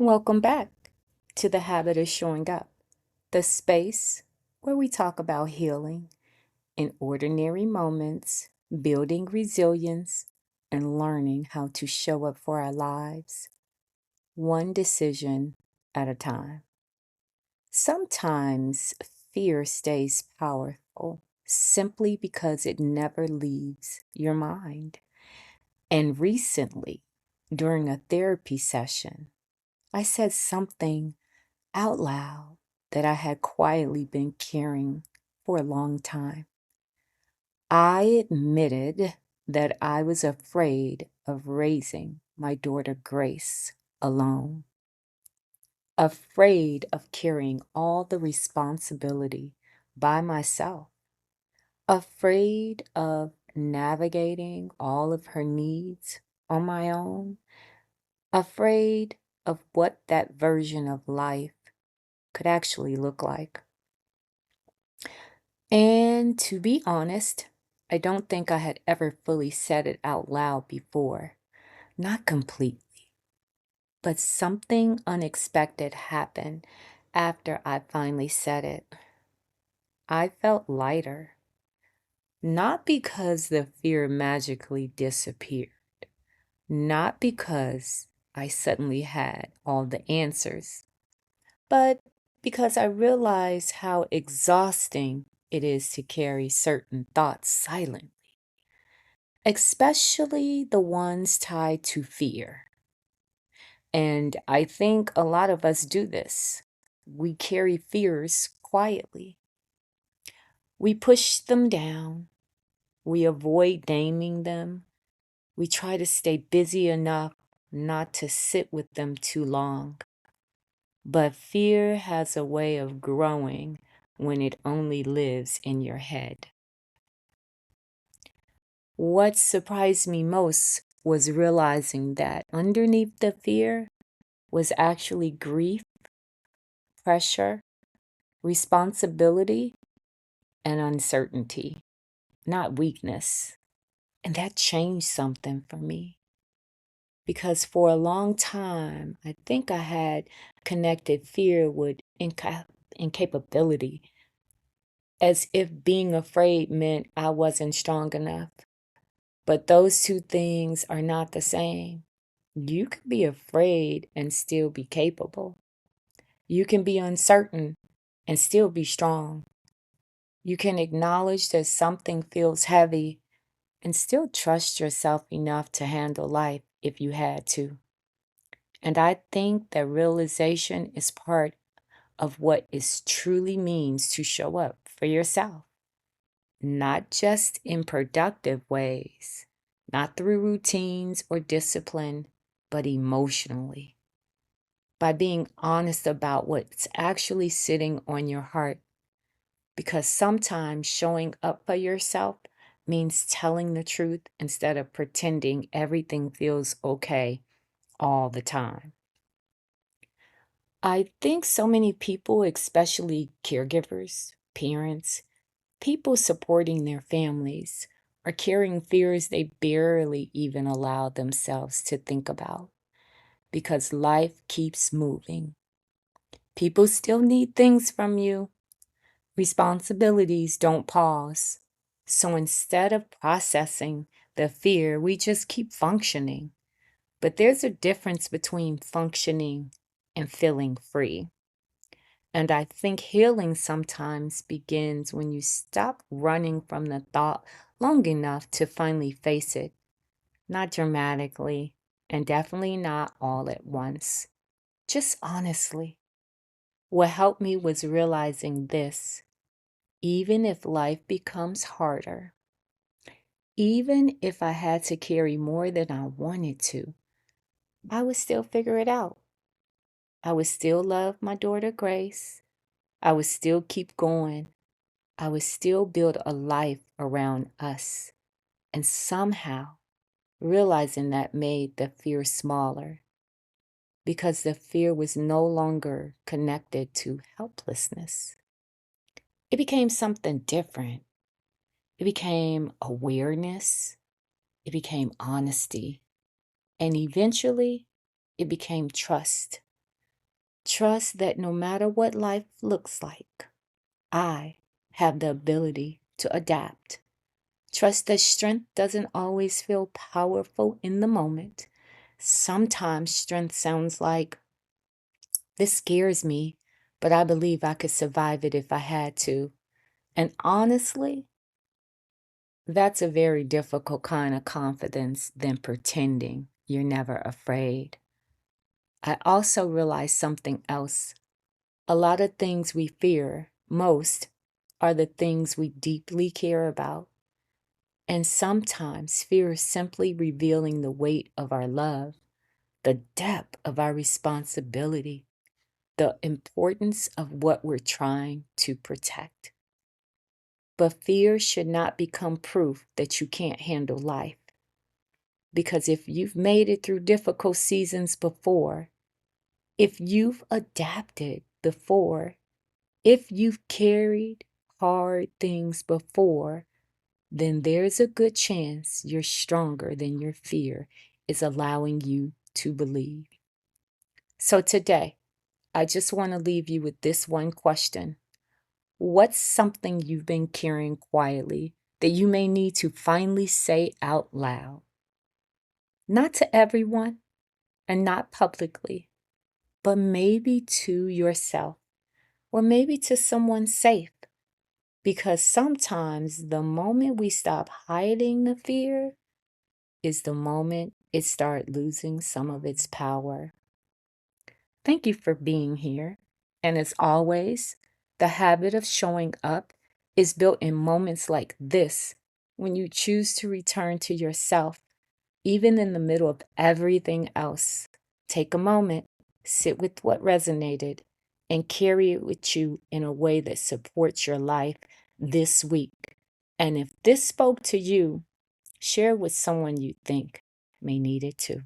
Welcome back to the Habit of Showing Up, the space where we talk about healing in ordinary moments, building resilience, and learning how to show up for our lives, one decision at a time. Sometimes fear stays powerful simply because it never leaves your mind. And recently, during a therapy session, I said something out loud that I had quietly been carrying for a long time. I admitted that I was afraid of raising my daughter Grace alone, afraid of carrying all the responsibility by myself, afraid of navigating all of her needs on my own, afraid of what that version of life could actually look like. And to be honest, I don't think I had ever fully said it out loud before. Not completely, but something unexpected happened after I finally said it. I felt lighter, not because the fear magically disappeared, not because I suddenly had all the answers, but because I realized how exhausting it is to carry certain thoughts silently, especially the ones tied to fear. And I think a lot of us do this. We carry fears quietly. We push them down. We avoid naming them. We try to stay busy enough not to sit with them too long. But fear has a way of growing when it only lives in your head. What surprised me most was realizing that underneath the fear was actually grief, pressure, responsibility, and uncertainty, not weakness. And that changed something for me because for a long time, I think I had connected fear with incapability, as if being afraid meant I wasn't strong enough. But those two things are not the same. You can be afraid and still be capable. You can be uncertain and still be strong. You can acknowledge that something feels heavy and still trust yourself enough to handle life if you had to. And I think that realization is part of what it truly means to show up for yourself, not just in productive ways, not through routines or discipline, but emotionally. By being honest about what's actually sitting on your heart. Because sometimes showing up for yourself means telling the truth instead of pretending everything feels okay all the time. I think so many people, especially caregivers, parents, people supporting their families, are carrying fears they barely even allow themselves to think about because life keeps moving. People still need things from you. Responsibilities don't pause. So instead of processing the fear, we just keep functioning. But there's a difference between functioning and feeling free. And I think healing sometimes begins when you stop running from the thought long enough to finally face it. Not dramatically, and definitely not all at once. Just honestly. What helped me was realizing this: even if life becomes harder, even if I had to carry more than I wanted to, I would still figure it out. I would still love my daughter Grace. I would still keep going. I would still build a life around us. And somehow, realizing that made the fear smaller because the fear was no longer connected to helplessness. It became something different. It became awareness. It became honesty. And eventually, it became trust. Trust that no matter what life looks like, I have the ability to adapt. Trust that strength doesn't always feel powerful in the moment. Sometimes strength sounds like, this scares me, but I believe I could survive it if I had to. And honestly, that's a very difficult kind of confidence than pretending you're never afraid. I also realized something else. A lot of things we fear most are the things we deeply care about. And sometimes fear is simply revealing the weight of our love, the depth of our responsibility, the importance of what we're trying to protect. But fear should not become proof that you can't handle life. Because if you've made it through difficult seasons before, if you've adapted before, if you've carried hard things before, then there's a good chance you're stronger than your fear is allowing you to believe. So today, I just want to leave you with this one question. What's something you've been carrying quietly that you may need to finally say out loud? Not to everyone and not publicly, but maybe to yourself or maybe to someone safe. Because sometimes the moment we stop hiding the fear is the moment it starts losing some of its power. Thank you for being here. And as always, the habit of showing up is built in moments like this when you choose to return to yourself, even in the middle of everything else. Take a moment, sit with what resonated, and carry it with you in a way that supports your life this week. And if this spoke to you, share with someone you think may need it too.